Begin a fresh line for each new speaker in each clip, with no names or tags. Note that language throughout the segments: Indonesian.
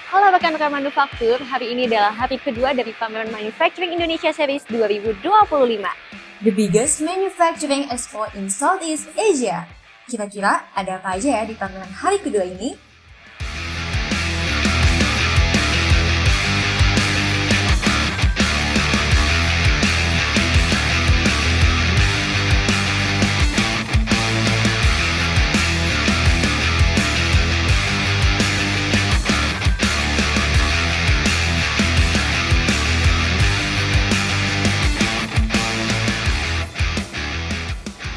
Halo rekan-rekan manufaktur, hari ini adalah hari kedua dari pameran Manufacturing Indonesia Series 2025.
The biggest manufacturing expo in Southeast Asia. Kira-kira ada apa aja ya di pameran hari kedua ini?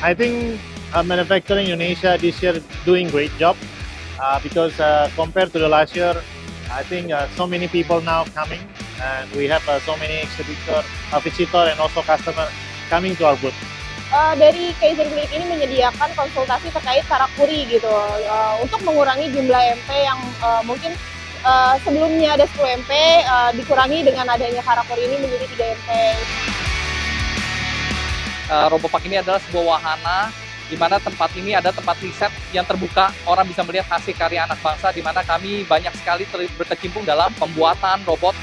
I think manufacturing Indonesia this year doing great job because compared to the last year, I think so many people now coming and we have so many exhibitor, visitor and also customer coming to our booth.
Dari Kaizen Clinic ini menyediakan konsultasi terkait karakuri gitu untuk mengurangi jumlah MP yang mungkin sebelumnya ada 10 MP dikurangi dengan adanya karakuri ini menjadi 3 MP.
RoboPack ini adalah sebuah wahana di mana tempat ini ada tempat riset yang terbuka, orang bisa melihat hasil karya anak bangsa di mana kami banyak sekali berkecimpung dalam pembuatan robot.